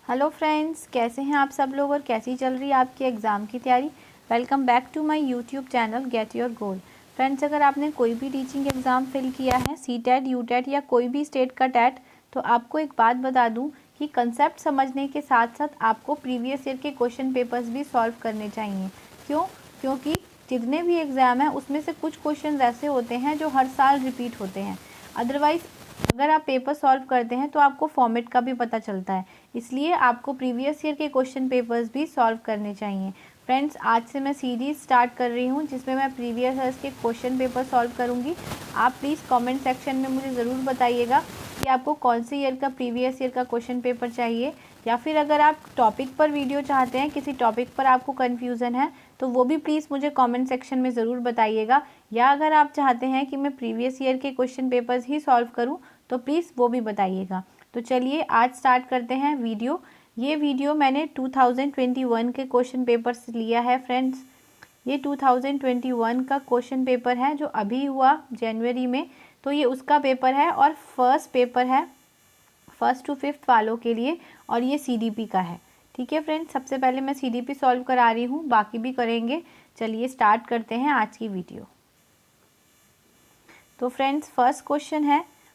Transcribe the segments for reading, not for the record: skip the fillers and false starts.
Hello friends, कैसे हैं आप सब लोग और कैसी चल रही है आपकी एग्ज़ाम की तैयारी। Welcome back to my YouTube channel get your goal. Friends, अगर आपने कोई भी टीचिंग एग्ज़ाम फिल किया है, सीटेट, यूटेट या कोई भी स्टेट का टेट, तो आपको एक बात बता दूं कि कंसेप्ट समझने के साथ साथ आपको प्रीवियस ईयर के क्वेश्चन पेपर्स भी सॉल्व करने चाहिए। क्योंकि जितने भी एग्ज़ाम हैं उसमें से कुछ क्वेश्चन ऐसे होते हैं जो हर साल रिपीट होते हैं। अदरवाइज़ अगर आप पेपर सॉल्व करते हैं तो आपको फॉर्मेट का भी पता चलता है, इसलिए आपको प्रीवियस ईयर के क्वेश्चन पेपर्स भी सॉल्व करने चाहिए। फ्रेंड्स, आज से मैं सीरीज़ स्टार्ट कर रही हूँ जिसमें मैं प्रीवियस ईयर्स के क्वेश्चन पेपर सॉल्व करूँगी। आप प्लीज़ कमेंट सेक्शन में मुझे ज़रूर बताइएगा कि आपको कौन से ईयर का प्रीवियस ईयर का क्वेश्चन पेपर चाहिए, या फिर अगर आप टॉपिक पर वीडियो चाहते हैं, किसी टॉपिक पर आपको कन्फ्यूज़न है तो वो भी प्लीज़ मुझे कमेंट सेक्शन में ज़रूर बताइएगा। या अगर आप चाहते हैं कि मैं प्रीवियस ईयर के क्वेश्चन पेपर्स ही सॉल्व करूं तो प्लीज़ वो भी बताइएगा। तो चलिए आज स्टार्ट करते हैं वीडियो। ये वीडियो मैंने 2021 के क्वेश्चन पेपर से लिया है फ्रेंड्स। ये 2021 का क्वेश्चन पेपर है जो अभी हुआ जनवरी में, तो ये उसका पेपर है और फर्स्ट पेपर है फर्स्ट टू फिफ्थ वालों के लिए, और ये सीडीपी का है। ठीक है फ्रेंड्स, सबसे पहले मैं सीडीपी सॉल्व करा रही हूँ, बाकी भी करेंगे। चलिए स्टार्ट करते हैं आज की वीडियो। तो फ्रेंड्स,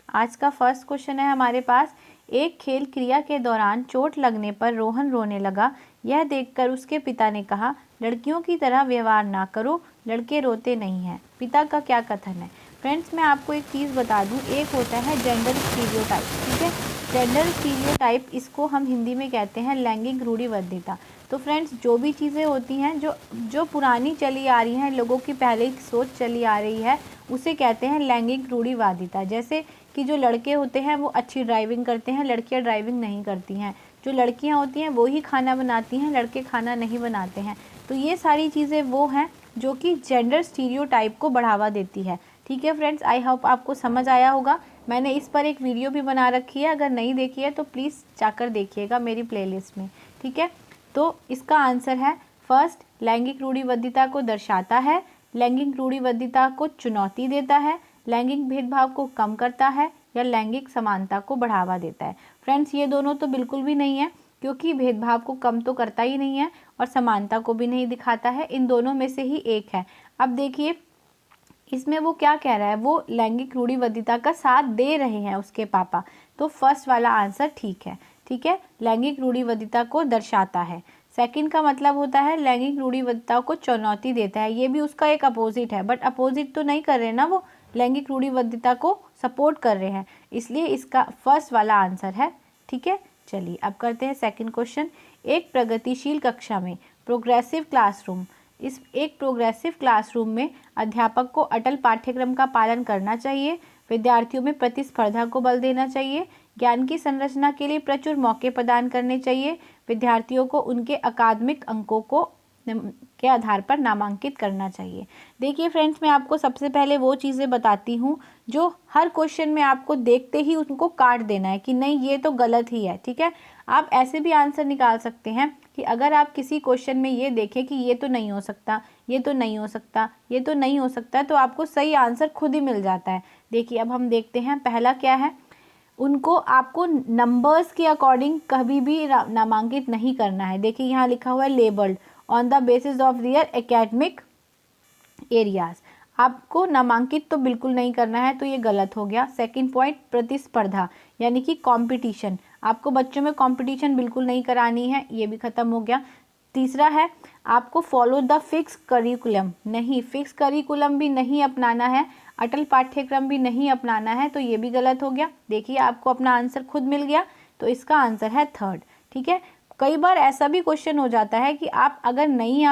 आज का फर्स्ट क्वेश्चन है हमारे पास। एक खेल क्रिया के दौरान चोट लगने पर रोहन रोने लगा। यह देखकर उसके पिता ने कहा, लड़कियों की तरह व्यवहार ना करो, लड़के रोते नहीं हैं। पिता का क्या कथन है? फ्रेंड्स, मैं आपको एक चीज़ बता दूं, एक होता है जेंडर स्टीरियोटाइप। ठीक है, जेंडर स्टीरियोटाइप, इसको हम हिंदी में कहते हैं लैंगिक रूढ़िबद्धता। तो फ्रेंड्स, जो भी चीज़ें होती हैं जो पुरानी चली आ रही हैं, लोगों की पहले की सोच चली आ रही है, उसे कहते हैं लैंगिक रूढ़िवादिता। जैसे कि जो लड़के होते हैं वो अच्छी ड्राइविंग करते हैं, लड़कियां ड्राइविंग नहीं करती हैं। जो लड़कियां होती हैं वो ही खाना बनाती हैं, लड़के खाना नहीं बनाते हैं। तो ये सारी चीज़ें वो हैं जो कि जेंडर स्टीरियोटाइप को बढ़ावा देती है। ठीक है फ्रेंड्स, आई होप आपको समझ आया होगा। मैंने इस पर एक वीडियो भी बना रखी है, अगर नहीं देखी है तो प्लीज़ जाकर देखिएगा मेरी प्लेलिस्ट में। ठीक है, तो इसका आंसर है फर्स्ट, लैंगिक रूढ़िबद्धता को दर्शाता है, लैंगिक रूढ़िबद्धता को चुनौती देता है, लैंगिक भेदभाव को कम करता है, या लैंगिक समानता को बढ़ावा देता है। फ्रेंड्स, ये दोनों तो बिल्कुल भी नहीं है, क्योंकि भेदभाव को कम तो करता ही नहीं है और समानता को भी नहीं दिखाता है। इन दोनों में से ही एक है। अब देखिए इसमें वो क्या कह रहा है, वो लैंगिक रूढ़िबद्धता का साथ दे रहे हैं उसके पापा। तो फर्स्ट वाला आंसर ठीक है। ठीक है, लैंगिक रूढ़िबद्धता को दर्शाता है। सेकंड का मतलब होता है लैंगिक रूढ़िबद्धता को चुनौती देता है। ये भी उसका एक अपोजिट है, बट अपोजिट तो नहीं कर रहे ना, वो लैंगिक रूढ़िबद्धता को सपोर्ट कर रहे हैं, इसलिए इसका फर्स्ट वाला आंसर है। ठीक है, चलिए अब करते हैं सेकंड क्वेश्चन। एक प्रगतिशील कक्षा में प्रोग्रेसिव क्लासरूम में अध्यापक को अटल पाठ्यक्रम का पालन करना चाहिए, विद्यार्थियों में प्रतिस्पर्धा को बल देना चाहिए, ज्ञान की संरचना के लिए प्रचुर मौके प्रदान करने चाहिए, विद्यार्थियों को उनके अकादमिक अंकों के आधार पर नामांकित करना चाहिए। देखिए फ्रेंड्स, मैं आपको सबसे पहले वो चीज़ें बताती हूँ जो हर क्वेश्चन में आपको देखते ही उनको काट देना है कि नहीं ये तो गलत ही है। ठीक है, आप ऐसे भी आंसर निकाल सकते हैं कि अगर आप किसी क्वेश्चन में ये देखें कि ये तो नहीं हो सकता, ये तो नहीं हो सकता, ये तो नहीं हो सकता, तो आपको सही आंसर खुद ही मिल जाता है। देखिए अब हम देखते हैं पहला क्या है। उनको आपको नंबर्स के अकॉर्डिंग कभी भी नामांकित नहीं करना है। देखिए यहाँ लिखा हुआ है labelled on the basis of their academic areas. आपको नामांकित तो बिल्कुल नहीं करना है, तो ये गलत हो गया। सेकंड पॉइंट, प्रतिस्पर्धा यानी कि कंपटीशन, आपको बच्चों में कंपटीशन बिल्कुल नहीं करानी है, ये भी खत्म हो गया। तीसरा है आपको फॉलो द फिक्स करिकुलम, नहीं फिक्स करिकुलम भी नहीं अपनाना है, अटल पाठ्यक्रम भी नहीं अपनाना है, तो ये भी गलत हो गया। देखिए आपको अपना आंसर खुद मिल गया, तो इसका आंसर है थर्ड। ठीक है, कई बार ऐसा भी क्वेश्चन हो जाता है कि आप अगर नहीं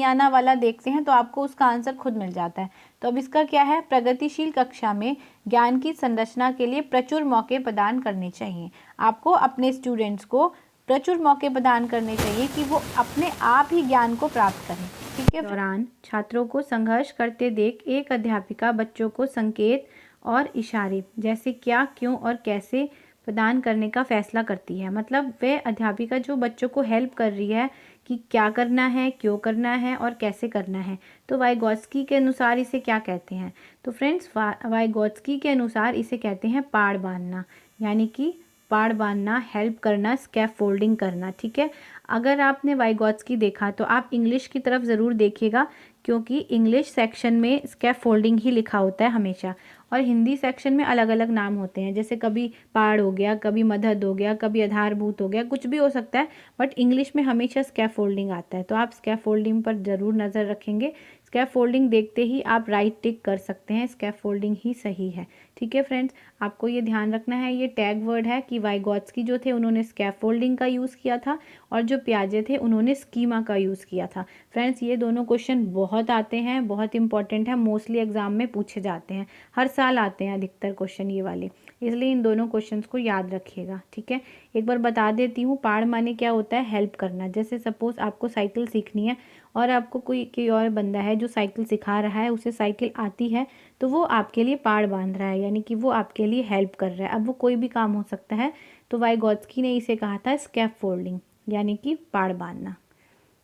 आना वाला देखते हैं तो आपको उसका आंसर खुद मिल जाता है। तो अब इसका क्या है, प्रगतिशील कक्षा में ज्ञान की संरचना के लिए प्रचुर मौके प्रदान करने चाहिए। आपको अपने स्टूडेंट्स को प्रचुर मौके प्रदान करने चाहिए कि वो अपने आप ही ज्ञान को प्राप्त करें। ठीक है, दौरान छात्रों को संघर्ष करते देख एक अध्यापिका बच्चों को संकेत और इशारे जैसे क्या, क्यों और कैसे प्रदान करने का फैसला करती है। मतलब वह अध्यापिका जो बच्चों को हेल्प कर रही है कि क्या करना है, क्यों करना है और कैसे करना है। तो वाइगोत्स्की के अनुसार इसे क्या कहते हैं? तो फ्रेंड्स, वाइगोत्स्की के अनुसार इसे कहते हैं पाड़ बांधना, यानी कि पाड़ बांधना, हेल्प करना, स्कैफोल्डिंग करना। ठीक है, अगर आपने वाइगॉत्स्की देखा तो आप इंग्लिश की तरफ ज़रूर देखिएगा, क्योंकि इंग्लिश सेक्शन में स्कैफोल्डिंग ही लिखा होता है हमेशा, और हिंदी सेक्शन में अलग अलग नाम होते हैं, जैसे कभी पाड़ हो गया, कभी मदद हो गया, कभी आधारभूत हो गया, कुछ भी हो सकता है, बट इंग्लिश में हमेशा स्कैफोल्डिंग आता है। तो आप स्कैफोल्डिंग पर ज़रूर नज़र रखेंगे। स्कैफोल्डिंग देखते ही आप राइट टिक कर सकते हैं, स्कैफोल्डिंग ही सही है। ठीक है फ्रेंड्स, आपको ये ध्यान रखना है, ये टैग वर्ड है कि वाइगॉत्स्की जो थे उन्होंने स्कैफोल्डिंग का यूज़ किया था, और जो पियाजे थे उन्होंने स्कीमा का यूज़ किया था। फ्रेंड्स, ये दोनों क्वेश्चन बहुत आते हैं, बहुत इंपॉर्टेंट है, मोस्टली एग्जाम में पूछे जाते हैं, हर साल आते हैं अधिकतर क्वेश्चन ये वाले, इसलिए इन दोनों क्वेश्चंस को याद रखिएगा। ठीक है, एक बार बता देती हूँ, पाड़ माने क्या होता है, हेल्प करना। जैसे सपोज़ आपको साइकिल सीखनी है और आपको कोई और बंदा है जो साइकिल सिखा रहा है, उसे साइकिल आती है, तो वो आपके लिए पाड़ बांध रहा है, यानी कि वो आपके लिए हेल्प कर रहा है। अब वो कोई भी काम हो सकता है, तो वाइगॉत्स्की ने इसे कहा था स्कैफोल्डिंग, यानी कि पाड़ बांधना।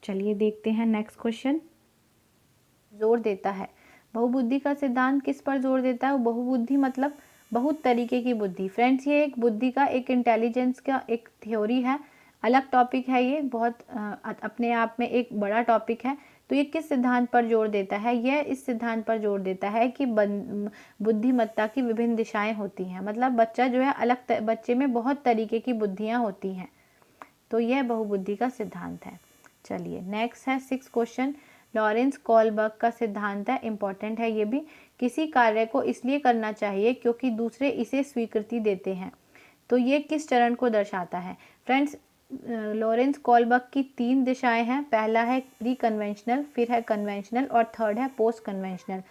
चलिए देखते हैं नेक्स्ट क्वेश्चन। जोर देता है, बहुबुद्धि का सिद्धांत किस पर जोर देता है? बहुबुद्धि मतलब बहुत तरीके की बुद्धि। फ्रेंड्स, ये एक बुद्धि का, एक इंटेलिजेंस का एक थ्योरी है, अलग टॉपिक है ये, बहुत अपने आप में एक बड़ा टॉपिक है। तो ये किस सिद्धांत पर जोर देता है? यह इस सिद्धांत पर जोर देता है कि बुद्धिमत्ता की विभिन्न दिशाएं होती हैं, मतलब बच्चा जो है बच्चे में बहुत तरीके की बुद्धियां होती हैं, तो यह बहुबुद्धि का सिद्धांत है। चलिए नेक्स्ट है 6 क्वेश्चन। लॉरेंस कोलबर्ग का सिद्धांत है, इंपॉर्टेंट है ये भी। किसी कार्य को इसलिए करना चाहिए क्योंकि दूसरे इसे स्वीकृति देते हैं, तो ये किस चरण को दर्शाता है? फ्रेंड्स, लॉरेंस कोलबर्ग की 3 दिशाएं हैं, पहला है प्री कन्वेंशनल, फिर है कन्वेंशनल, और थर्ड है पोस्ट कन्वेंशनल।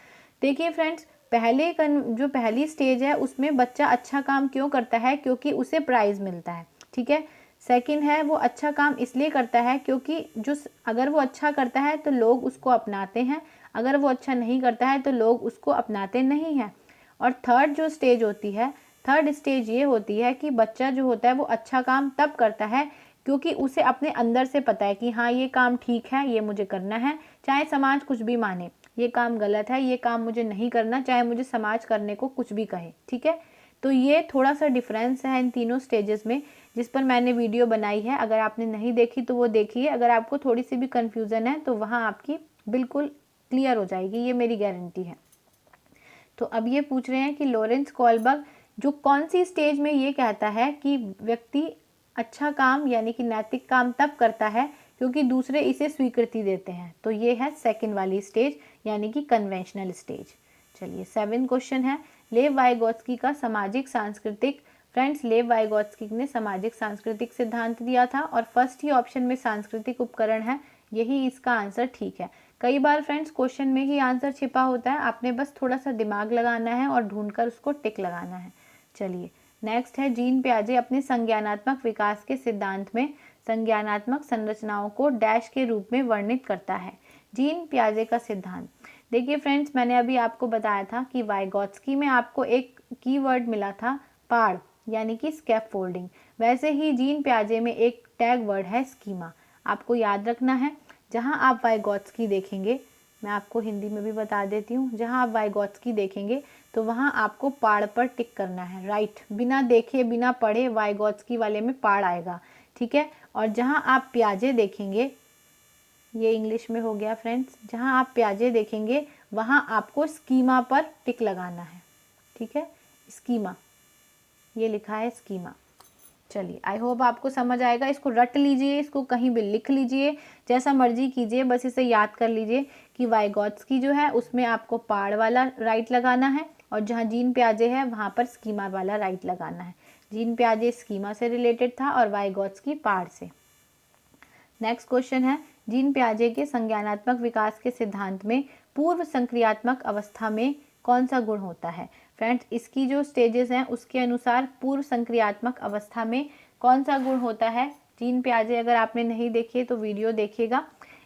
देखिए फ्रेंड्स, जो पहली स्टेज है उसमें बच्चा अच्छा काम क्यों करता है? क्योंकि उसे प्राइज़ मिलता है। ठीक है, सेकंड है वो अच्छा काम इसलिए करता है क्योंकि अगर वो अच्छा करता है तो लोग उसको अपनाते हैं, अगर वो अच्छा नहीं करता है तो लोग उसको अपनाते नहीं हैं। और थर्ड जो स्टेज होती है, थर्ड स्टेज ये होती है कि बच्चा जो होता है वो अच्छा काम तब करता है क्योंकि उसे अपने अंदर से पता है कि हाँ ये काम ठीक है, ये मुझे करना है, चाहे समाज कुछ भी माने, ये काम गलत है, ये काम मुझे नहीं करना, चाहे मुझे समाज करने को कुछ भी कहे। ठीक है, तो ये थोड़ा सा डिफरेंस है इन तीनों स्टेजेस में, जिस पर मैंने वीडियो बनाई है। अगर आपने नहीं देखी तो वो देखिए, अगर आपको थोड़ी सी भी कन्फ्यूज़न है तो वहाँ आपकी बिल्कुल क्लियर हो जाएगी, ये मेरी गारंटी है। तो अब ये पूछ रहे हैं कि लॉरेंस कोलबर्ग जो कौन सी स्टेज में ये कहता है कि व्यक्ति अच्छा काम यानी कि नैतिक काम तब करता है क्योंकि दूसरे इसे स्वीकृति देते हैं, तो ये है सेकंड वाली स्टेज यानी कि कन्वेंशनल स्टेज। चलिए 7 क्वेश्चन है, लेव वाइगॉत्स्की का सामाजिक सांस्कृतिक। फ्रेंड्स, लेव वाइगॉत्स्की ने सामाजिक सांस्कृतिक सिद्धांत दिया था और फर्स्ट ही ऑप्शन में सांस्कृतिक उपकरण है, यही इसका आंसर ठीक है। कई बार फ्रेंड्स क्वेश्चन में ही आंसर छिपा होता है, आपने बस थोड़ा सा दिमाग लगाना है और ढूंढकर उसको टिक लगाना है। चलिए नेक्स्ट है, जीन पियाजे अपने संज्ञानात्मक विकास के सिद्धांत में संज्ञानात्मक संरचनाओं को डैश के रूप में वर्णित करता है। जीन पियाजे का सिद्धांत, देखिए फ्रेंड्स, मैंने अभी आपको बताया था कि वाइगॉत्स्की में आपको एक कीवर्ड मिला था पाड़ यानी कि स्कैफोल्डिंग, वैसे ही जीन पियाजे में एक टैग वर्ड है स्कीमा। आपको याद रखना है, जहां आप वाइगॉत्स्की देखेंगे, मैं आपको हिंदी में भी बता देती हूँ, जहां आप वाइगॉत्स्की देखेंगे तो वहां आपको पाड़ पर टिक करना है, राइट। बिना देखे बिना पढ़े वाइगॉत्स्की वाले में पाड़ आएगा, ठीक है। और जहां आप पियाजे देखेंगे, ये इंग्लिश में हो गया फ्रेंड्स, जहां आप पियाजे देखेंगे वहां आपको स्कीमा पर टिक लगाना है, ठीक है। स्कीमा, ये लिखा है स्कीमा। चलिए, आई होप आपको समझ आएगा, इसको रट लीजिए, इसको कहीं भी लिख लीजिए, जैसा मर्जी कीजिए, बस इसे याद कर लीजिए कि वाइगॉत्स्की जो है उसमें आपको पाड़ वाला राइट लगाना है और जहाँ जीन पियाजे है वहाँ पर स्कीमा वाला राइट लगाना है। जीन पियाजे स्कीमा से रिलेटेड था और वाइगॉत्स्की पाड़ से। नेक्स्ट क्वेश्चन है, जीन पियाजे के संज्ञानात्मक विकास के सिद्धांत में पूर्व संक्रियात्मक अवस्था में कौन सा गुण होता है? फ्रेंड्स, इसकी जो स्टेजेस हैं उसके अनुसार पूर्व संक्रियात्मक अवस्था में कौन सा गुण होता है? जीन पियाजे अगर आपने नहीं देखी तो वीडियो देखिएगा।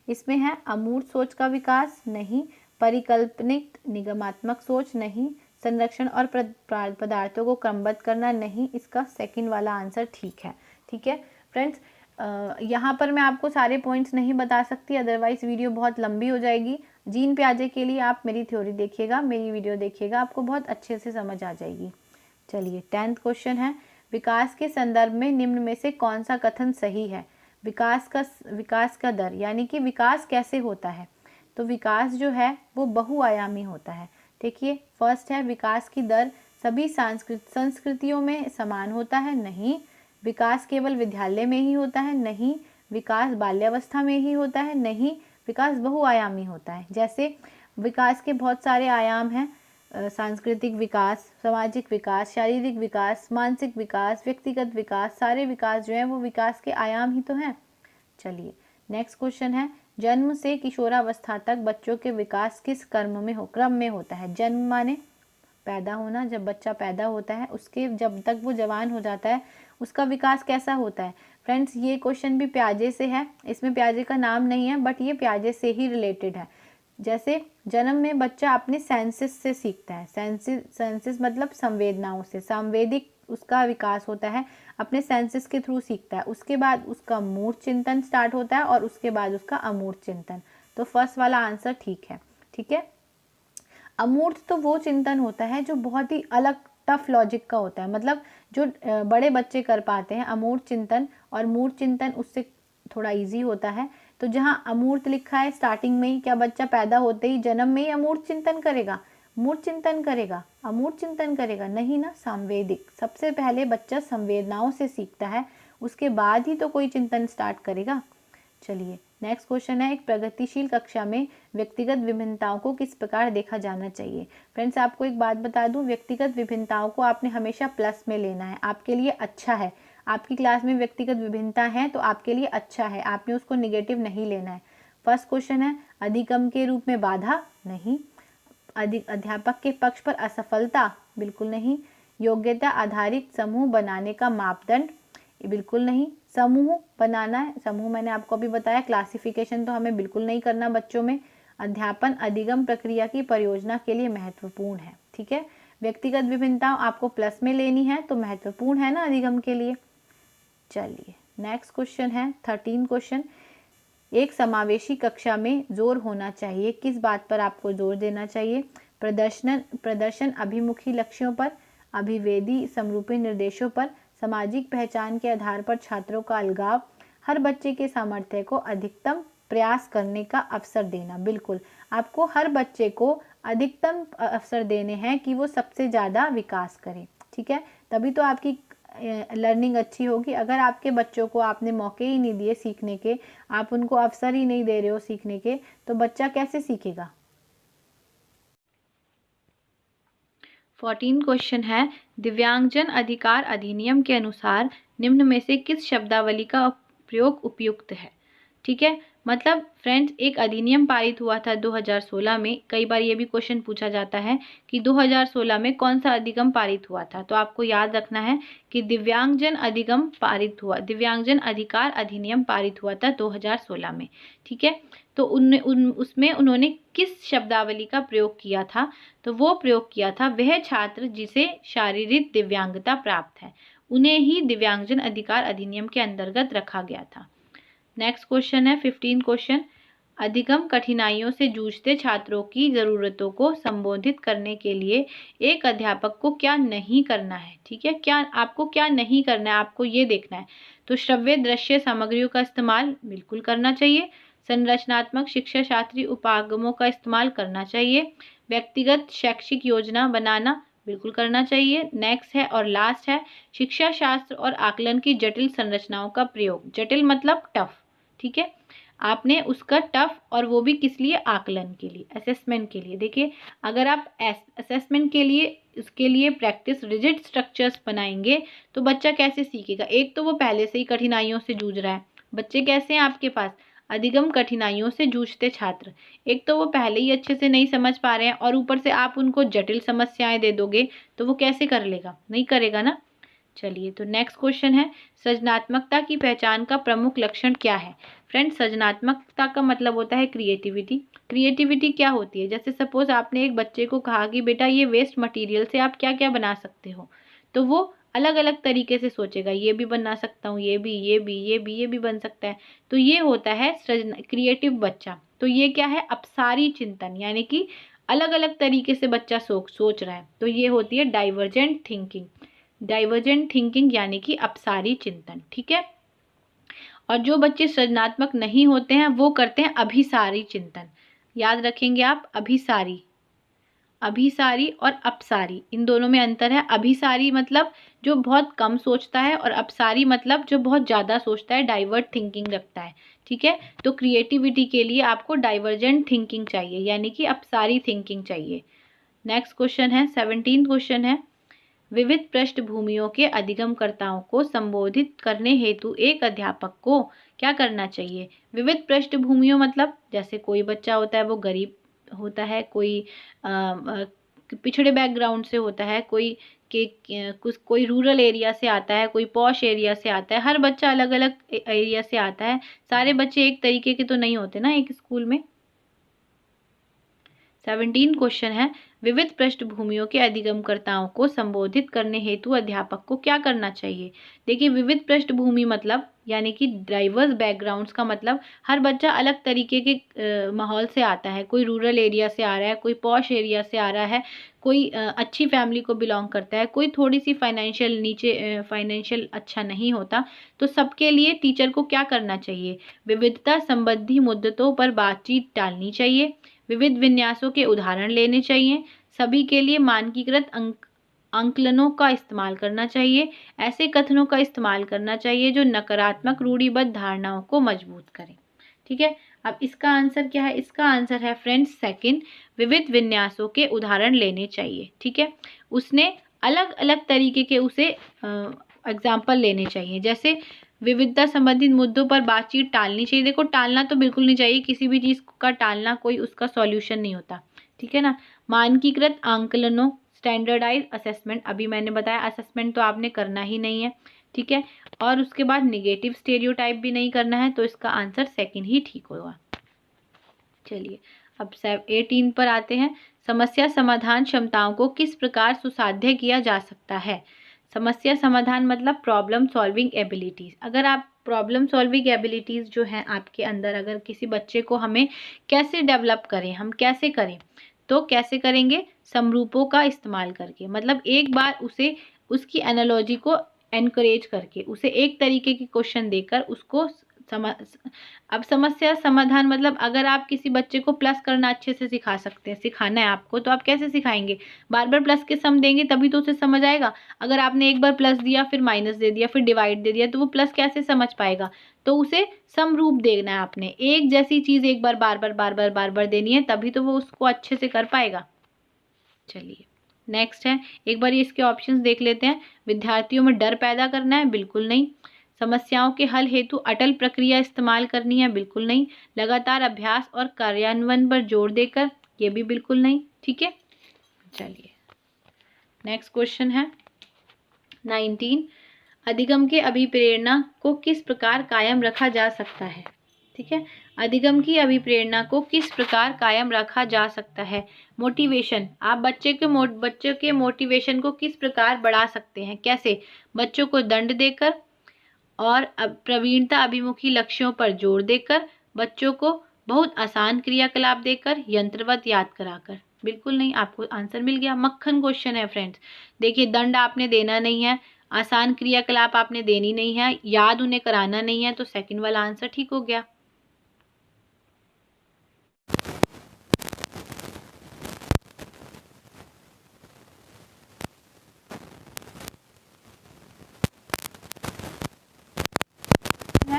इसमें है अमूर्त सोच का विकास, नहीं। परिकल्पनिक निगमात्मक सोच, नहीं। संरक्षण और पदार्थों को क्रमबद्ध करना, नहीं। इसका सेकंड वाला आंसर ठीक है, ठीक है फ्रेंड्स। यहाँ पर मैं आपको सारे पॉइंट्स नहीं बता सकती, अदरवाइज वीडियो बहुत लंबी हो जाएगी। जीन पियाजे के लिए आप मेरी थ्योरी देखिएगा, मेरी वीडियो देखिएगा, आपको बहुत अच्छे से समझ आ जाएगी। चलिए 10th क्वेश्चन है, विकास के संदर्भ में निम्न में से कौन सा कथन सही है? विकास का दर यानी कि विकास कैसे होता है? तो विकास जो है वो बहुआयामी होता है। देखिए फर्स्ट है विकास की दर सभी संस्कृतियों में समान होता है, नहीं। विकास केवल विद्यालय में ही होता है, नहीं। विकास बाल्यावस्था में ही होता है, नहीं। विकास बहुआयामी होता है। जैसे विकास के बहुत सारे आयाम हैं, सांस्कृतिक विकास, सामाजिक विकास, शारीरिक विकास, मानसिक विकास, व्यक्तिगत विकास, सारे विकास जो हैं वो विकास के आयाम ही तो हैं। चलिए नेक्स्ट क्वेश्चन है, जन्म से किशोरावस्था तक बच्चों के विकास किस क्रम में होता है? जन्म माने पैदा होना, जब बच्चा पैदा होता है उसके जब तक वो जवान हो जाता है उसका विकास कैसा होता है? फ्रेंड्स ये क्वेश्चन भी प्याजे से है, इसमें प्याजे का नाम नहीं है बट ये प्याजे से ही रिलेटेड है। जैसे जन्म में बच्चा अपने सेंसेस से सीखता है, सेंसेस मतलब संवेदनाओं से, सांवेदिक उसका विकास होता है, अपने सेंसेस के थ्रू सीखता है। उसके बाद उसका मूर्त चिंतन स्टार्ट होता है और उसके बाद उसका अमूर्त चिंतन। तो फर्स्ट वाला आंसर ठीक है, ठीक है। अमूर्त तो वो चिंतन होता है जो बहुत ही अलग टफ लॉजिक का होता है, मतलब जो बड़े बच्चे कर पाते हैं अमूर्त चिंतन, और मूर्त चिंतन उससे थोड़ा इजी होता है। तो जहाँ अमूर्त लिखा है स्टार्टिंग में ही, क्या बच्चा पैदा होते ही जन्म में ही अमूर्त चिंतन करेगा? मूर्त चिंतन करेगा? अमूर्त चिंतन करेगा? नहीं ना, सांवेदिक। सबसे पहले बच्चा संवेदनाओं से सीखता है, उसके बाद ही तो कोई चिंतन स्टार्ट करेगा। चलिए नेक्स्ट क्वेश्चन है, एक प्रगतिशील कक्षा में व्यक्तिगत विभिन्नताओं को किस प्रकार देखा जाना चाहिए? फ्रेंड्स आपको एक बात बता दूं, व्यक्तिगत विभिन्नताओं को आपने हमेशा प्लस में लेना है, आपके लिए अच्छा है। आपकी क्लास में व्यक्तिगत विभिन्नता है तो आपके लिए अच्छा है, आपने उसको निगेटिव नहीं लेना है। फर्स्ट क्वेश्चन है, अधिगम के रूप में बाधा? नहीं। अध्यापक के पक्ष पर असफलता? बिल्कुल नहीं। योग्यता आधारित समूह बनाने का मापदंड? बिल्कुल नहीं। समूह बनाना है, समूह मैंने आपको अभी बताया, क्लासिफिकेशन तो हमें बिल्कुल नहीं करना बच्चों में। अध्यापन अधिगम प्रक्रिया की परियोजना के लिए महत्वपूर्ण है, ठीक है। व्यक्तिगत विभिन्नता आपको प्लस में लेनी है तो महत्वपूर्ण है ना अधिगम के लिए। चलिए नेक्स्ट क्वेश्चन है 13 क्वेश्चन, एक समावेशी कक्षा में जोर होना चाहिए, किस बात पर आपको जोर देना चाहिए? प्रदर्शन अभिमुखी लक्ष्यों पर, अभिवेदी समरूपी निर्देशों पर, सामाजिक पहचान के आधार पर छात्रों का अलगाव, हर बच्चे के सामर्थ्य को अधिकतम प्रयास करने का अवसर देना। बिल्कुल आपको हर बच्चे को अधिकतम अवसर देने हैं कि वो सबसे ज़्यादा विकास करे, ठीक है, तभी तो आपकी लर्निंग अच्छी होगी। अगर आपके बच्चों को आपने मौके ही नहीं दिए सीखने के, आप उनको अवसर ही नहीं दे रहे हो सीखने के, तो बच्चा कैसे सीखेगा? 14 क्वेश्चन है, दिव्यांगजन अधिकार अधिनियम के अनुसार निम्न में से किस शब्दावली का प्रयोग उपयुक्त है? ठीक है, मतलब फ्रेंड्स एक अधिनियम पारित हुआ था 2016 में। कई बार ये भी क्वेश्चन पूछा जाता है कि 2016 में कौन सा अधिगम पारित हुआ था, तो आपको याद रखना है कि दिव्यांगजन दिव्यांगजन अधिकार अधिनियम पारित हुआ था 2016 में, ठीक है। तो उसमें उन्होंने किस शब्दावली का प्रयोग किया था? तो वो प्रयोग किया था, वह छात्र जिसे शारीरिक दिव्यांगता प्राप्त है उन्हें ही दिव्यांगजन अधिकार अधिनियम के अंतर्गत रखा गया था। नेक्स्ट क्वेश्चन है 15 क्वेश्चन, अधिगम कठिनाइयों से जूझते छात्रों की ज़रूरतों को संबोधित करने के लिए एक अध्यापक को क्या नहीं करना है? ठीक है, आपको क्या नहीं करना है, आपको ये देखना है। तो श्रव्य दृश्य सामग्रियों का इस्तेमाल बिल्कुल करना चाहिए, संरचनात्मक शिक्षा शास्त्रीय उपागमों का इस्तेमाल करना चाहिए, व्यक्तिगत शैक्षिक योजना बनाना बिल्कुल करना चाहिए। नेक्स्ट है और लास्ट है, शिक्षा शास्त्र और आकलन की जटिल संरचनाओं का प्रयोग। जटिल मतलब टफ, ठीक है, आपने उसका टफ, और वो भी किस लिए? आकलन के लिए, असेसमेंट के लिए। देखिए अगर आप असेसमेंट के लिए उसके लिए प्रैक्टिस रिजिड स्ट्रक्चर्स बनाएंगे तो बच्चा कैसे सीखेगा? एक तो वो पहले से ही कठिनाइयों से जूझ रहा है, बच्चे कैसे हैं आपके पास? अधिगम कठिनाइयों से जूझते छात्र, एक तो वो पहले ही अच्छे से नहीं समझ पा रहे हैं और ऊपर से आप उनको जटिल समस्याएं दे दोगे तो वो कैसे कर लेगा? नहीं करेगा ना। चलिए तो नेक्स्ट क्वेश्चन है, सृजनात्मकता की पहचान का प्रमुख लक्षण क्या है? फ्रेंड्स सृजनात्मकता का मतलब होता है क्रिएटिविटी। क्रिएटिविटी क्या होती है? जैसे सपोज आपने एक बच्चे को कहा कि बेटा ये वेस्ट मटेरियल से आप क्या क्या बना सकते हो, तो वो अलग अलग तरीके से सोचेगा, ये भी बना सकता हूँ, ये भी बन सकता है। तो ये होता है क्रिएटिव बच्चा। तो ये क्या है? अपसारी चिंतन, यानी कि अलग अलग तरीके से बच्चा सोच रहा है, तो ये होती है डाइवर्जेंट थिंकिंग। डाइवर्जेंट थिंकिंग यानी कि अपसारी चिंतन, ठीक है। और जो बच्चे सृजनात्मक नहीं होते हैं वो करते हैं अभिसारी चिंतन। याद रखेंगे आप, अभिसारी, अभिसारी और अपसारी, इन दोनों में अंतर है। अभिसारी मतलब जो बहुत कम सोचता है और अपसारी मतलब जो बहुत ज़्यादा सोचता है, डाइवर्ट थिंकिंग रखता है, ठीक है। तो क्रिएटिविटी के लिए आपको डाइवर्जेंट थिंकिंग चाहिए यानी कि अपसारी थिंकिंग चाहिए। नेक्स्ट क्वेश्चन है, 17 क्वेश्चन है, विविध पृष्ठभूमियों के अधिगमकर्ताओं को संबोधित करने हेतु एक अध्यापक को क्या करना चाहिए। विविध पृष्ठभूमियों मतलब जैसे कोई बच्चा होता है वो गरीब होता है, कोई पिछड़े बैकग्राउंड से होता है, कोई रूरल एरिया से आता है, कोई पॉश एरिया से आता है, हर बच्चा अलग अलग एरिया से आता है, सारे बच्चे एक तरीके के तो नहीं होते ना एक स्कूल में। 17 क्वेश्चन है, विविध पृष्ठभूमियों के अधिगमकर्ताओं को संबोधित करने हेतु अध्यापक को क्या करना चाहिए। देखिए, विविध पृष्ठभूमि मतलब यानी कि डाइवर्स बैकग्राउंड्स का मतलब हर बच्चा अलग तरीके के माहौल से आता है, कोई रूरल एरिया से आ रहा है, कोई पॉश एरिया से आ रहा है, कोई अच्छी फैमिली को बिलोंग करता है, कोई थोड़ी सी फाइनेंशियल अच्छा नहीं होता। तो सबके लिए टीचर को क्या करना चाहिए, विविधता संबंधी मुद्दों पर बातचीत टालनी चाहिए, विविध विन्यासों के उदाहरण लेने चाहिए, सभी के लिए मानकीकृत आंकलनों का इस्तेमाल करना चाहिए, ऐसे कथनों का इस्तेमाल करना चाहिए जो नकारात्मक रूढ़िबद्ध धारणाओं को मजबूत करें, ठीक है। अब इसका आंसर क्या है, इसका आंसर है फ्रेंड्स सेकंड, विविध विन्यासों के उदाहरण लेने चाहिए, ठीक है। उसने अलग अलग तरीके के उसे एग्जाम्पल लेने चाहिए, जैसे विविधता संबंधित मुद्दों पर बातचीत टालनी चाहिए। देखो, टालना तो बिल्कुल नहीं चाहिए, किसी भी चीज़ का टालना कोई उसका सॉल्यूशन नहीं होता, ठीक है ना। मानकीकृत आंकलनों, स्टैंडर्डाइज असेसमेंट, अभी मैंने बताया असेसमेंट तो आपने करना ही नहीं है, ठीक है। और उसके बाद निगेटिव स्टेरियोटाइप भी नहीं करना है, तो इसका आंसर सेकंड ही ठीक होगा। चलिए अब 18 पर आते हैं, समस्या समाधान क्षमताओं को किस प्रकार सुसाध्य किया जा सकता है। समस्या समाधान मतलब प्रॉब्लम सॉल्विंग एबिलिटीज़। अगर आप प्रॉब्लम सॉल्विंग एबिलिटीज़ जो हैं आपके अंदर, अगर किसी बच्चे को हमें कैसे डेवलप करें, हम कैसे करें, तो कैसे करेंगे, समरूपों का इस्तेमाल करके, मतलब एक बार उसे उसकी एनालॉजी को एनकरेज करके, उसे एक तरीके के क्वेश्चन देकर उसको अब समस्या समाधान मतलब अगर आप किसी बच्चे को प्लस करना अच्छे से सिखा सकते हैं, सिखाना है आपको, तो आप कैसे सिखाएंगे, बार बार प्लस के सम देंगे तभी तो उसे समझ आएगा। अगर आपने एक बार प्लस दिया, फिर माइनस दे दिया, फिर डिवाइड दे दिया, तो वो प्लस कैसे समझ पाएगा। तो उसे समरूप देखना है आपने, एक जैसी चीज़ एक बार बार बार देनी है, तभी तो वो उसको अच्छे से कर पाएगा। चलिए नेक्स्ट है, एक बार इसके ऑप्शंस देख लेते हैं। विद्यार्थियों में डर पैदा करना है, बिल्कुल नहीं। समस्याओं के हल हेतु अटल प्रक्रिया इस्तेमाल करनी है, बिल्कुल नहीं। लगातार अभ्यास और कार्यान्वयन पर जोर देकर, ये भी बिल्कुल नहीं, ठीक है। चलिए नेक्स्ट क्वेश्चन है 19, अधिगम के अभिप्रेरणा को किस प्रकार कायम रखा जा सकता है, ठीक है। अधिगम की अभिप्रेरणा को किस प्रकार कायम रखा जा सकता है। मोटिवेशन, आप बच्चे के मोटिवेशन को किस प्रकार बढ़ा सकते हैं, कैसे, बच्चों को दंड देकर और प्रवीणता अभिमुखी लक्ष्यों पर जोर देकर, बच्चों को बहुत आसान क्रियाकलाप देकर, यंत्रवत याद कराकर, बिल्कुल नहीं। आपको आंसर मिल गया, मक्खन क्वेश्चन है फ्रेंड्स। देखिए, दंड आपने देना नहीं है, आसान क्रियाकलाप आपने देनी नहीं है, याद उन्हें कराना नहीं है, तो सेकंड वाला आंसर ठीक हो गया।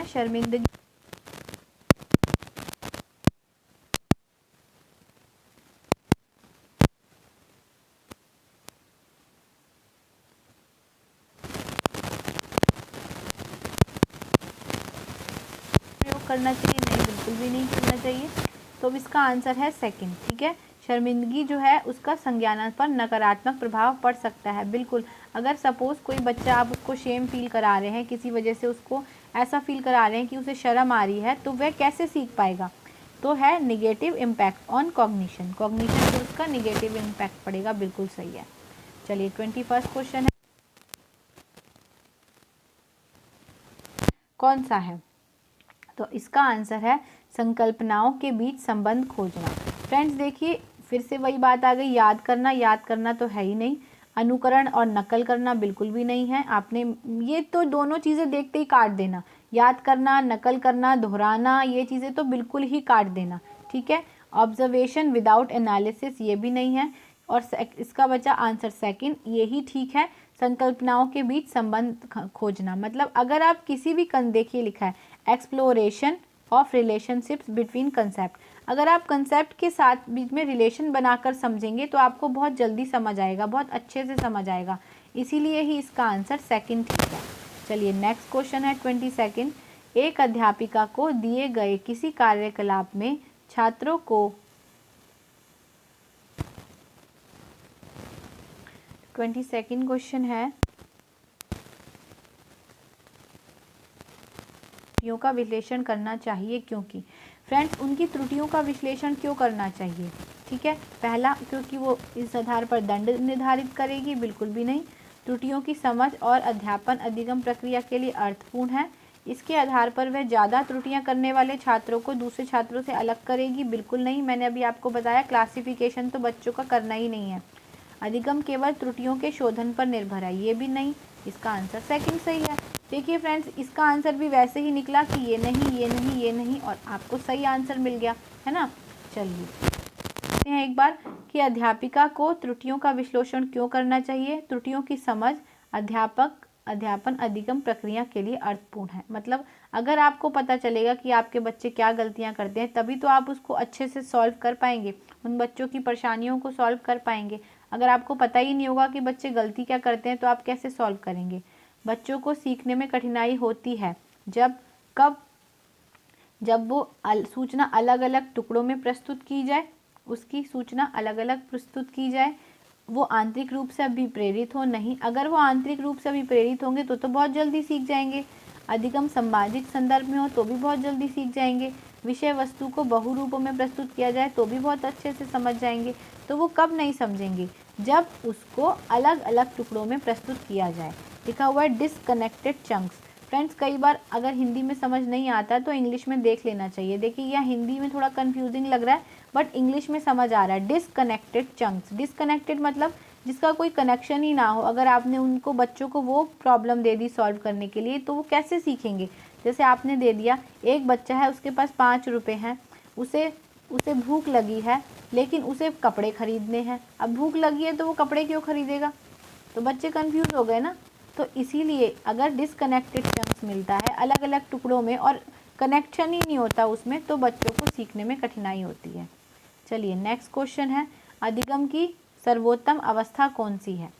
शर्मिंदगी, प्रयोग करना चाहिए, नहीं बिल्कुल भी नहीं करना चाहिए, तो इसका आंसर है सेकंड, ठीक है। शर्मिंदगी जो है उसका संज्ञान पर नकारात्मक प्रभाव पड़ सकता है, बिल्कुल। अगर सपोज़ कोई बच्चा, आप उसको शेम फील करा रहे हैं, किसी वजह से उसको ऐसा फील करा रहे हैं कि उसे शर्म आ रही है, तो वह कैसे सीख पाएगा, तो है negative impact on cognition, cognition पर उसका निगेटिव इम्पैक्ट पड़ेगा, बिल्कुल सही है। चलिए 21 क्वेश्चन है, कौन सा है, तो इसका आंसर है संकल्पनाओं के बीच संबंध खोजना। फ्रेंड्स देखिए, फिर से वही बात आ गई, याद करना तो है ही नहीं। अनुकरण और नकल करना बिल्कुल भी नहीं है। आपने ये तो दोनों चीज़ें देखते ही काट देना। याद करना, नकल करना, दोहराना, ये चीज़ें तो बिल्कुल ही काट देना, ठीक है। ऑब्जर्वेशन विदाउट एनालिसिस, ये भी नहीं है। और इसका बचा आंसर सेकंड, यही ठीक है। संकल्पनाओं के बीच संबंध खोजना, मतलब अगर आप किसी भी देखिए लिखा है exploration of relationships between concept, अगर आप कंसेप्ट के साथ बीच में रिलेशन बनाकर समझेंगे तो आपको बहुत जल्दी समझ आएगा, बहुत अच्छे से समझ आएगा, इसीलिए ही इसका आंसर सेकंड ठीक है। चलिए नेक्स्ट क्वेश्चन है 22। एक अध्यापिका को दिए गए किसी कार्यकलाप में छात्रों को 22 क्वेश्चन है, त्रुटियों का विश्लेषण करना चाहिए क्योंकि। फ्रेंड्स, उनकी त्रुटियों का विश्लेषण क्यों करना चाहिए, ठीक है। पहला, क्योंकि वो इस आधार पर दंड निर्धारित करेगी, बिल्कुल भी नहीं। त्रुटियों की समझ और अध्यापन अधिगम प्रक्रिया के लिए अर्थपूर्ण है, इसके आधार पर वह ज़्यादा त्रुटियां करने वाले छात्रों को दूसरे छात्रों से अलग करेगी, बिल्कुल नहीं। मैंने अभी आपको बताया क्लासिफिकेशन तो बच्चों का करना ही नहीं है। अधिगम केवल त्रुटियों के शोधन पर निर्भर है, ये भी नहीं। इसका आंसर सेकंड सही है। देखिए फ्रेंड्स, इसका आंसर भी वैसे ही निकला कि ये नहीं, ये नहीं, ये नहीं, और आपको सही आंसर मिल गया, है ना। चलिए देखते हैं एक बार कि अध्यापिका को त्रुटियों का विश्लेषण क्यों करना चाहिए। त्रुटियों की समझ अध्यापन अधिगम प्रक्रिया के लिए अर्थपूर्ण है, मतलब अगर आपको पता चलेगा कि आपके बच्चे क्या गलतियां करते हैं तभी तो आप उसको अच्छे से सॉल्व कर पाएंगे, उन बच्चों की परेशानियों को सॉल्व कर पाएंगे। अगर आपको पता ही नहीं होगा कि बच्चे गलती क्या करते हैं तो आप कैसे सॉल्व करेंगे। बच्चों को सीखने में कठिनाई होती है जब वो सूचना अलग अलग टुकड़ों में प्रस्तुत की जाए, उसकी सूचना अलग अलग प्रस्तुत की जाए, वो आंतरिक रूप से अभिप्रेरित हो नहीं। अगर वो आंतरिक रूप से अभिप्रेरित होंगे तो बहुत जल्दी सीख जाएंगे। अधिगम सामाजिक संदर्भ में हो तो भी बहुत जल्दी सीख जाएंगे। विषय वस्तु को बहुरूपों में प्रस्तुत किया जाए तो भी बहुत अच्छे से समझ जाएंगे। तो वो कब नहीं समझेंगे, जब उसको अलग अलग टुकड़ों में प्रस्तुत किया जाए। लिखा हुआ है डिसकनेक्टेड चंक्स। फ्रेंड्स, कई बार अगर हिंदी में समझ नहीं आता तो इंग्लिश में देख लेना चाहिए। देखिए यह हिंदी में थोड़ा कंफ्यूजिंग लग रहा है बट इंग्लिश में समझ आ रहा है। डिसकनेक्टेड चंक्स, डिसकनेक्टेड मतलब जिसका कोई कनेक्शन ही ना हो। अगर आपने उनको बच्चों को वो प्रॉब्लम दे दी सॉल्व करने के लिए तो वो कैसे सीखेंगे। जैसे आपने दे दिया, एक बच्चा है उसके पास 5 रुपये हैं, उसे भूख लगी है लेकिन उसे कपड़े खरीदने हैं। अब भूख लगी है तो वो कपड़े क्यों खरीदेगा, तो बच्चे कंफ्यूज हो गए ना। तो इसीलिए अगर डिसकनेक्टेड चंक्स मिलता है अलग अलग टुकड़ों में और कनेक्शन ही नहीं होता उसमें तो बच्चों को सीखने में कठिनाई होती है। चलिए नेक्स्ट क्वेश्चन है, अधिगम की सर्वोत्तम अवस्था कौन सी है।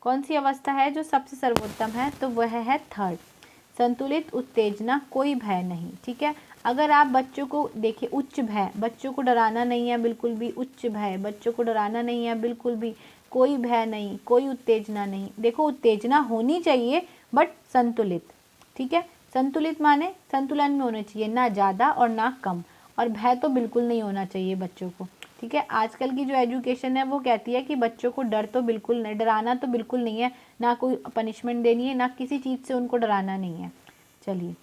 कौन सी अवस्था है जो सबसे सर्वोत्तम है, तो वह है थर्ड, संतुलित उत्तेजना, कोई भय नहीं। ठीक है, अगर आप बच्चों को देखिए, उच्च भय, बच्चों को डराना नहीं है बिल्कुल भी, उच्च भय, बच्चों को डराना नहीं है बिल्कुल भी, कोई भय नहीं, कोई उत्तेजना नहीं। देखो उत्तेजना होनी चाहिए बट संतुलित। ठीक है, संतुलित माने संतुलन में होना चाहिए, ना ज़्यादा और ना कम, और भय तो बिल्कुल नहीं होना चाहिए बच्चों को। ठीक है, आजकल की जो एजुकेशन है वो कहती है कि बच्चों को डर तो बिल्कुल नहीं, डराना तो बिल्कुल नहीं है, ना कोई पनिशमेंट देनी है, ना किसी चीज़ से उनको डराना नहीं है। चलिए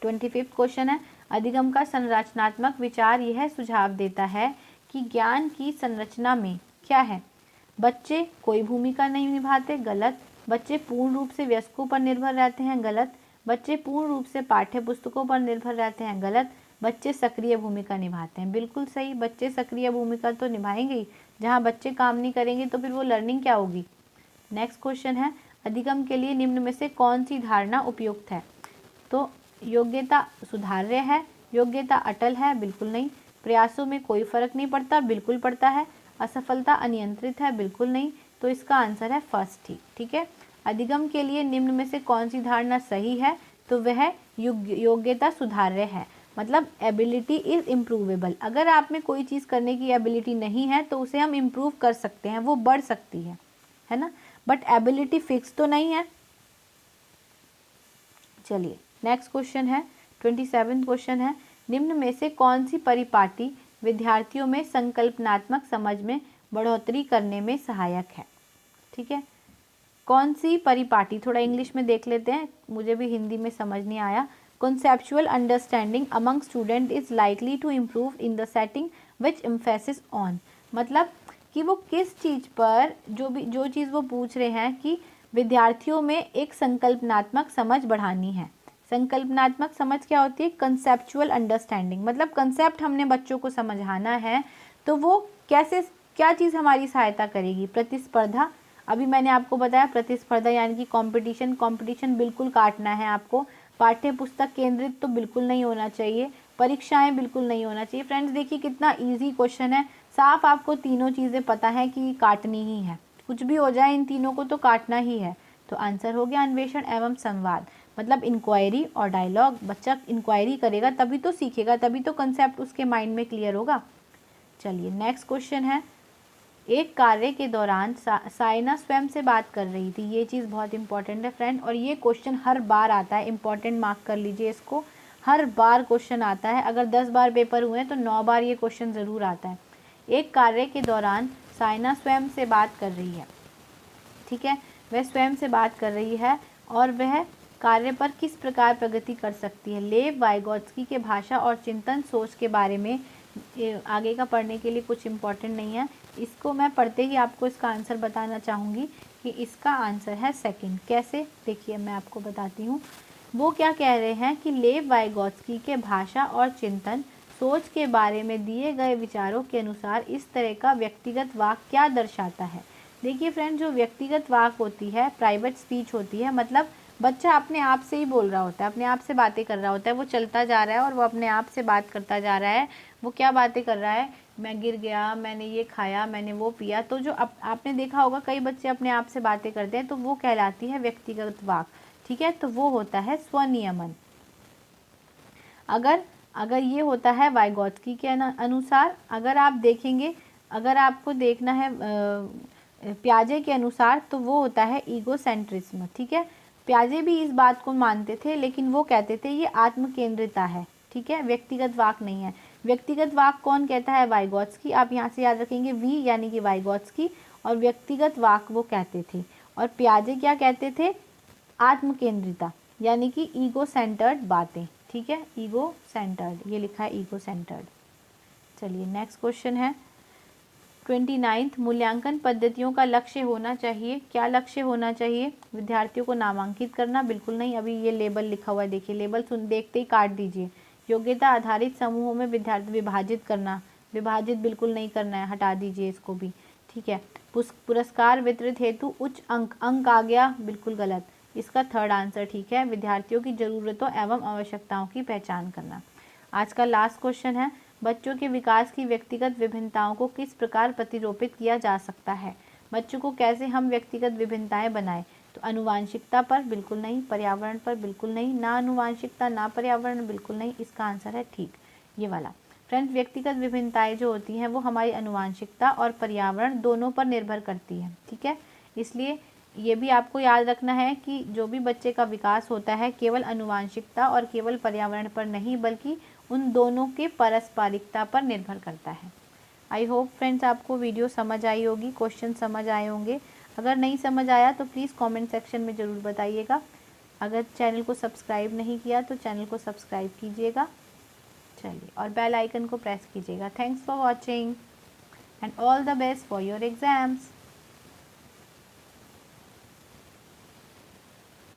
25वां क्वेश्चन है, अधिगम का संरचनात्मक विचार यह सुझाव देता है कि ज्ञान की संरचना में क्या है, बच्चे कोई भूमिका नहीं निभाते, गलत। बच्चे पूर्ण रूप से वयस्कों पर निर्भर रहते हैं, गलत। बच्चे पूर्ण रूप से पाठ्य पुस्तकों पर निर्भर रहते हैं, गलत। बच्चे सक्रिय भूमिका निभाते हैं, बिल्कुल सही। बच्चे सक्रिय भूमिका तो निभाएंगे ही, जहाँ बच्चे काम नहीं करेंगे तो फिर वो लर्निंग क्या होगी। नेक्स्ट क्वेश्चन है, अधिगम के लिए निम्न में से कौन सी धारणा उपयुक्त है। तो योग्यता सुधार्य है, योग्यता अटल है, बिल्कुल नहीं। प्रयासों में कोई फर्क नहीं पड़ता, बिल्कुल पड़ता है। असफलता अनियंत्रित है, बिल्कुल नहीं। तो इसका आंसर है फर्स्ट ही। ठीक है, अधिगम के लिए निम्न में से कौन सी धारणा सही है, तो वह योग्यता सुधार्य है, मतलब एबिलिटी इज इम्प्रूवेबल। अगर आप में कोई चीज़ करने की एबिलिटी नहीं है तो उसे हम इम्प्रूव कर सकते हैं, वो बढ़ सकती है ना, बट एबिलिटी फिक्स तो नहीं है। चलिए नेक्स्ट क्वेश्चन है, 27वां क्वेश्चन है, निम्न में से कौन सी परिपाटी विद्यार्थियों में संकल्पनात्मक समझ में बढ़ोतरी करने में सहायक है। ठीक है, कौन सी परिपाटी, थोड़ा इंग्लिश में देख लेते हैं, मुझे भी हिंदी में समझ नहीं आया। Conceptual understanding among student is likely to improve in the setting which emphasis on, मतलब कि वो किस चीज़ पर जो चीज़ वो पूछ रहे हैं कि विद्यार्थियों में एक संकल्पनात्मक समझ बढ़ानी है। संकल्पनात्मक समझ क्या होती है? कंसेप्चुअल अंडरस्टैंडिंग, मतलब कंसेप्ट हमने बच्चों को समझाना है तो वो कैसे, क्या चीज़ हमारी सहायता करेगी? प्रतिस्पर्धा। अभी मैंने आपको बताया प्रतिस्पर्धा यानी कि कंपटीशन। कंपटीशन बिल्कुल काटना है आपको। पाठ्य पुस्तक केंद्रित तो बिल्कुल नहीं होना चाहिए। परीक्षाएं बिल्कुल नहीं होना चाहिए। फ्रेंड्स देखिए कितना इजी क्वेश्चन है, साफ आपको तीनों चीज़ें पता है कि काटनी ही है, कुछ भी हो जाए इन तीनों को तो काटना ही है। तो आंसर हो गया अन्वेषण एवं संवाद, मतलब इंक्वायरी और डायलॉग। बच्चा इंक्वायरी करेगा तभी तो सीखेगा, तभी तो कंसेप्ट उसके माइंड में क्लियर होगा। चलिए नेक्स्ट क्वेश्चन है, एक कार्य के दौरान साइना स्वयं से बात कर रही थी। ये चीज़ बहुत इंपॉर्टेंट है फ्रेंड, और ये क्वेश्चन हर बार आता है, इंपॉर्टेंट मार्क कर लीजिए इसको। हर बार क्वेश्चन आता है, अगर 10 बार पेपर हुए हैं तो 9 बार ये क्वेश्चन ज़रूर आता है। एक कार्य के दौरान साइना स्वयं से बात कर रही है, ठीक है, वह स्वयं से बात कर रही है और वह कार्य पर किस प्रकार प्रगति कर सकती है। लेव वाइगोत्स्की के भाषा और चिंतन सोच के बारे में आगे का पढ़ने के लिए कुछ इम्पोर्टेंट नहीं है, इसको मैं पढ़ते ही आपको इसका आंसर बताना चाहूँगी कि इसका आंसर है सेकंड। कैसे? देखिए मैं आपको बताती हूँ। वो क्या कह रहे हैं कि लेव वाइगोत्स्की के भाषा और चिंतन सोच के बारे में दिए गए विचारों के अनुसार इस तरह का व्यक्तिगत वाक क्या दर्शाता है। देखिए फ्रेंड, जो व्यक्तिगत वाक होती है, प्राइवेट स्पीच होती है, मतलब बच्चा अपने आप से ही बोल रहा होता है, अपने आप से बातें कर रहा होता है, वो चलता जा रहा है और वो अपने आप से बात करता जा रहा है। वो क्या बातें कर रहा है? मैं गिर गया, मैंने ये खाया, मैंने वो पिया। तो जो आपने देखा होगा कई बच्चे अपने आप से बातें करते हैं, तो वो कहलाती है व्यक्तिगत वाक, ठीक है। तो वो होता है स्वनियमन। अगर ये होता है वाइगोत्स्की के अनुसार, अगर आप देखेंगे, अगर आपको देखना है प्याजे के अनुसार, तो वो होता है ईगोसेंट्रिज्म, ठीक है। प्याजे भी इस बात को मानते थे, लेकिन वो कहते थे ये आत्मकेंद्रिता है, ठीक है, व्यक्तिगत वाक नहीं है। व्यक्तिगत वाक कौन कहता है? वाइगोत्स्की। आप यहाँ से याद रखेंगे वी यानी कि वाइगोत्स्की, और व्यक्तिगत वाक वो कहते थे। और प्याजे क्या कहते थे? आत्मकेंद्रिता यानी कि ईगो सेंटर्ड बातें, ठीक है, ईगो सेंटर्ड, ये लिखा है ईगो सेंटर्ड। चलिए नेक्स्ट क्वेश्चन है 29, मूल्यांकन पद्धतियों का लक्ष्य होना चाहिए। क्या लक्ष्य होना चाहिए? विद्यार्थियों को नामांकित करना? बिल्कुल नहीं। अभी ये लेबल लिखा हुआ है, देखिए लेबल देखते ही काट दीजिए। योग्यता आधारित समूहों में विद्यार्थी विभाजित करना? विभाजित बिल्कुल नहीं करना है, हटा दीजिए इसको भी, ठीक है। पुरस्कार वितरित हेतु उच्च अंक आ गया, बिल्कुल गलत, इसका थर्ड आंसर ठीक है। विद्यार्थियों की जरूरतों एवं आवश्यकताओं की पहचान करना। आज का लास्ट क्वेश्चन है, बच्चों के विकास की व्यक्तिगत विभिन्नताओं को किस प्रकार प्रतिरूपित किया जा सकता है। बच्चों को कैसे हम व्यक्तिगत विभिन्नताएं बनाएं? तो अनुवांशिकता पर? बिल्कुल नहीं। पर्यावरण पर? बिल्कुल नहीं। ना अनुवांशिकता ना पर्यावरण? बिल्कुल नहीं। इसका आंसर है ठीक ये वाला। फ्रेंड्स, व्यक्तिगत विभिन्नताएं जो होती हैं वो हमारी अनुवांशिकता और पर्यावरण दोनों पर निर्भर करती है, ठीक है। इसलिए ये भी आपको याद रखना है कि जो भी बच्चे का विकास होता है केवल अनुवांशिकता और केवल पर्यावरण पर नहीं, बल्कि उन दोनों के पारस्परिकता पर निर्भर करता है। आई होप फ्रेंड्स आपको वीडियो समझ आई होगी, क्वेश्चन समझ आए होंगे। अगर नहीं समझ आया तो प्लीज़ कमेंट सेक्शन में ज़रूर बताइएगा। अगर चैनल को सब्सक्राइब नहीं किया तो चैनल को सब्सक्राइब कीजिएगा, चलिए, और बेल आइकन को प्रेस कीजिएगा। Thanks for watching and all the best for your exams.